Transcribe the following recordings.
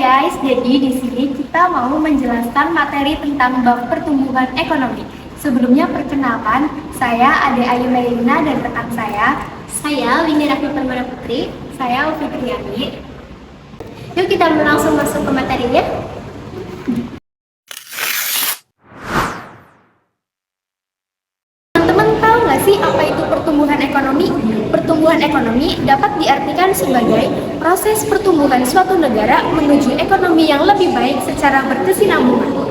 guys, jadi di sini kita mau menjelaskan materi tentang bab pertumbuhan ekonomi. Sebelumnya perkenalkan, saya Ade Ayu Melina dan rekan saya Winnie Raffi Permana Putri, saya Ufi Triani. Yuk kita langsung masuk ke materinya. Teman-teman tahu nggak sih apa itu pertumbuhan ekonomi? Pertumbuhan ekonomi dapat diartikan sebagai proses pertumbuhan suatu negara menuju ekonomi yang lebih baik secara berkesinambungan.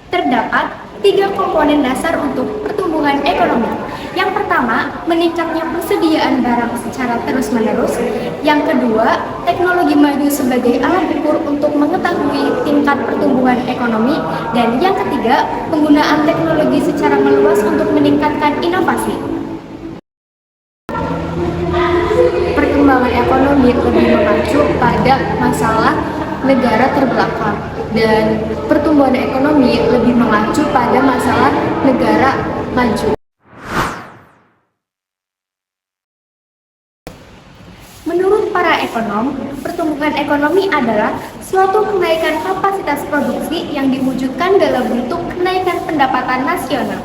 Terdapat 3 komponen dasar untuk pertumbuhan ekonomi. Yang pertama, meningkatnya persediaan barang secara terus-menerus. Yang kedua, teknologi maju sebagai alat ukur untuk mengetahui tingkat pertumbuhan ekonomi. Dan yang ketiga, penggunaan teknologi secara meluas untuk meningkatkan inovasi. Perkembangan ekonomi lebih mengacu pada masalah negara terbelakang dan pertumbuhan ekonomi lebih mengacu pada masalah negara maju. Menurut para ekonom, pertumbuhan ekonomi adalah suatu kenaikan kapasitas produksi yang diwujudkan dalam bentuk kenaikan pendapatan nasional.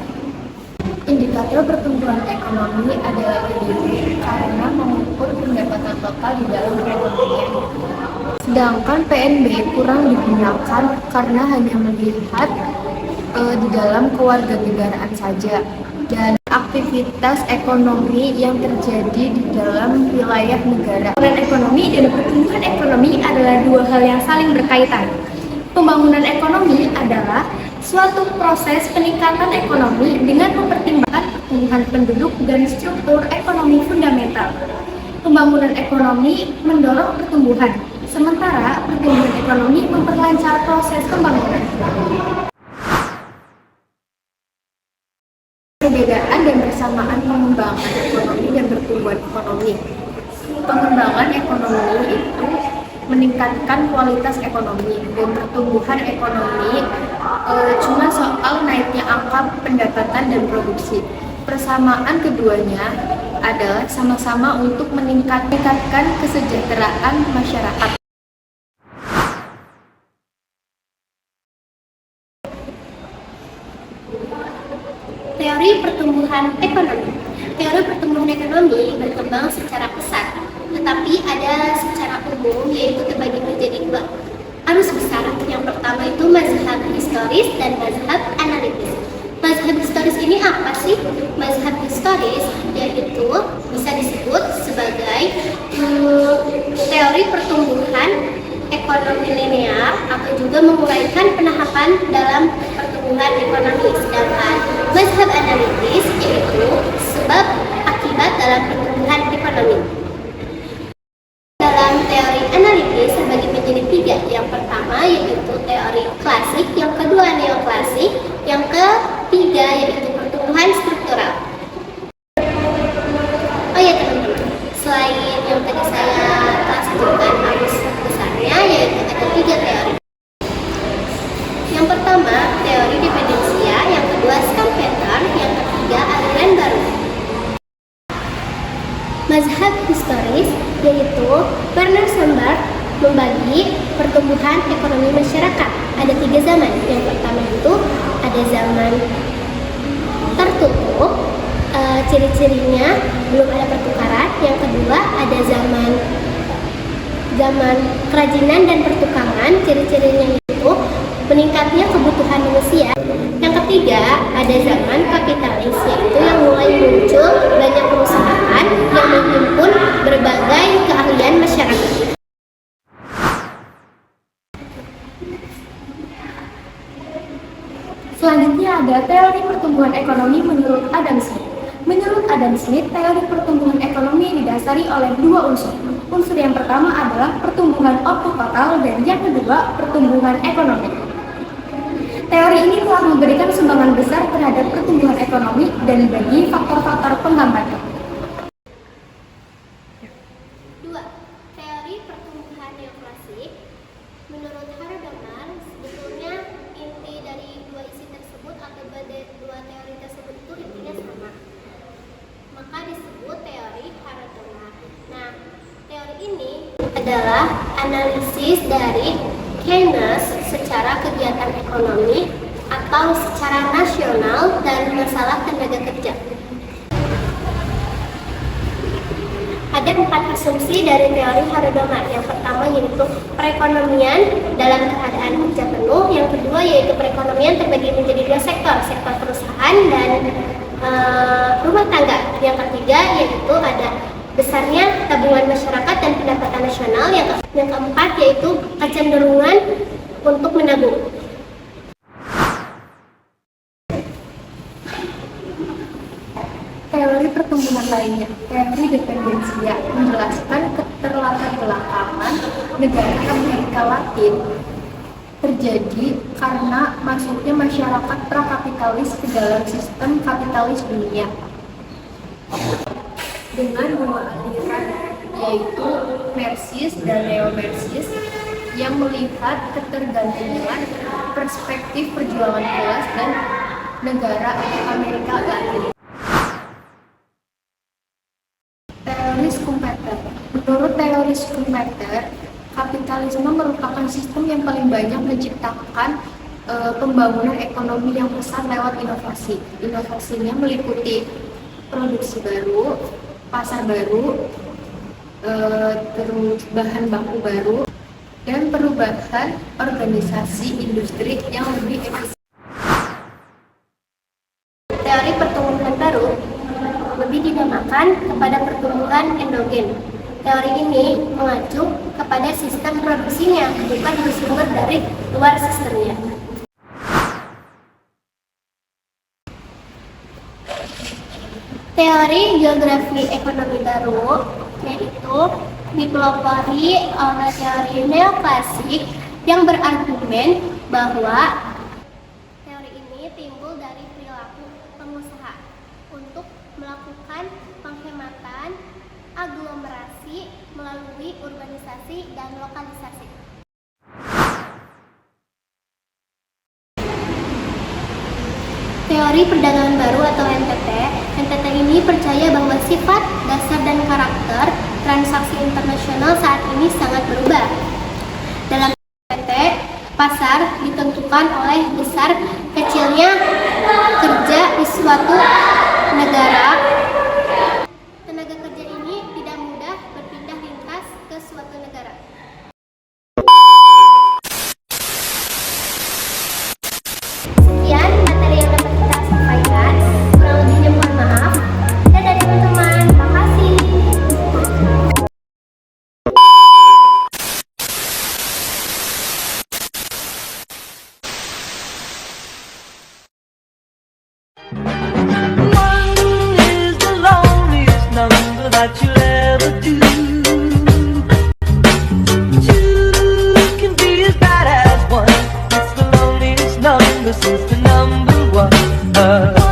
Indikator pertumbuhan ekonomi adalah PDB karena mengukur pendapatan lokal di dalam perekonomian. Sedangkan PNB kurang digunakan karena hanya melihat di dalam kewarganegaraan saja dan aktivitas ekonomi yang terjadi di dalam wilayah negara. Pembangunan ekonomi dan pertumbuhan ekonomi adalah dua hal yang saling berkaitan. Pembangunan ekonomi adalah suatu proses peningkatan ekonomi dengan mempertimbangkan pertumbuhan penduduk dan struktur ekonomi fundamental. Pembangunan ekonomi mendorong pertumbuhan, sementara pertumbuhan ekonomi memperlancar proses pembangunan. Perbedaan dan persamaan pengembangan ekonomi dan pertumbuhan ekonomi. Pengembangan ekonomi itu meningkatkan kualitas ekonomi, dan pertumbuhan ekonomi cuma soal naiknya angka pendapatan dan produksi. Persamaan keduanya adalah sama-sama untuk meningkatkan kesejahteraan masyarakat. Teori pertumbuhan ekonomi. Teori pertumbuhan ekonomi berkembang secara pesat, tetapi ada secara umum, yaitu terbagi menjadi 2 arus besar. Yang pertama itu mazhab historis dan mazhab analitis. Mazhab historis ini apa sih? Mazhab historis yaitu bisa disebut sebagai teori pertumbuhan ekonomi linear atau juga menguraikan penahapan dalam pertumbuhan ekonomi. Sedangkan mazhab analitis yaitu sebab akibat dalam pertumbuhan ekonomi. Dalam teori analitis terbagi menjadi 3. Yang pertama yaitu teori klasik, yang kedua neoklasik, yang ketiga yaitu pertumbuhan struktural. Oh ya teman-teman, selain yang tadi saya sebutkan arus besarnya, yaitu ada 3 teori. Yang pertama teori dependensia, yang kedua Schumpeter, yang ketiga aliran baru. Mazhab historis yaitu Werner Schomburg membagi pertumbuhan ekonomi masyarakat. Ada 3 zaman. Yang pertama itu ada zaman tertutup, ciri-cirinya belum ada pertukaran. Yang kedua ada zaman kerajinan dan pertukaran, ciri-cirinya itu meningkatnya kebutuhan manusia. Yang ketiga ada zaman kapitalis, yaitu yang mulai muncul banyak perusahaan yang menghimpun berbagai keahlian masyarakat. Selanjutnya ada teori pertumbuhan ekonomi menurut Adam Smith. Menurut Adam Smith, teori pertumbuhan ekonomi didasari oleh 2 unsur. Unsur yang pertama adalah pertumbuhan output total dan yang kedua pertumbuhan ekonomi. Teori ini telah memberikan sumbangan besar terhadap pertumbuhan ekonomi dan bagi faktor-faktor penghambat. 2. Teori pertumbuhan neoklasik. Menurut Hardaman, sebetulnya inti dari 2 isi tersebut atau 2 teori tersebut itu intinya sama, maka disebut teori Hardaman. Nah, teori ini adalah analisis dari Keynes secara kegiatan ekonomi atau secara nasional dan masalah tenaga kerja. Ada 4 asumsi dari teori Harudama. Yang pertama yaitu perekonomian dalam keadaan kerja penuh. Yang kedua yaitu perekonomian terbagi menjadi 2 sektor, sektor perusahaan dan rumah tangga. Yang ketiga yaitu ada besarnya tabungan masyarakat dan pendapatan nasional. Yang keempat yaitu kecenderungan untuk menabung. Teori pertumbuhan lainnya, teori dependensia, menjelaskan keterlatar-belakangan negara Amerika Latin terjadi karena masuknya masyarakat prakapitalis ke dalam sistem kapitalis dunia dengan 2 aliran, yaitu Marxis dan Neo-Marxis, yang melihat ketergantungan perspektif perjuangan kelas dan negara Amerika Latin. Teori Schumpeter. Menurut teori Schumpeter, kapitalisme merupakan sistem yang paling banyak menciptakan pembangunan ekonomi yang besar lewat inovasi. Inovasinya meliputi produksi baru, pasar baru, terus bahan baku baru, dan perubahan organisasi industri yang lebih efisien. Teori pertumbuhan baru lebih dinamakan kepada pertumbuhan endogen. Teori ini mengacu kepada sistem produksinya, bukan bersumber dari luar sistemnya. Teori geografi ekonomi baru yaitu dipelopori oleh teori neoklasik yang berargumen bahwa teori ini timbul dari perilaku pengusaha untuk melakukan penghematan aglomerasi melalui urbanisasi dan lokalisasi. Teori perdagangan baru atau NTT. NTT ini percaya bahwa sifat, dasar, dan karakter transaksi internasional saat ini sangat berubah. Dalam NTT, pasar ditentukan oleh besar kecilnya kerja di suatu negara. Tenaga kerja ini tidak mudah berpindah lintas ke suatu negara. Sekian materi yang dapat kita sampaikan. Kurang lebihnya mohon maaf. Dadah teman-teman, makasih. That you'll ever do. Two can be as bad as one. It's the loneliest number since the number one.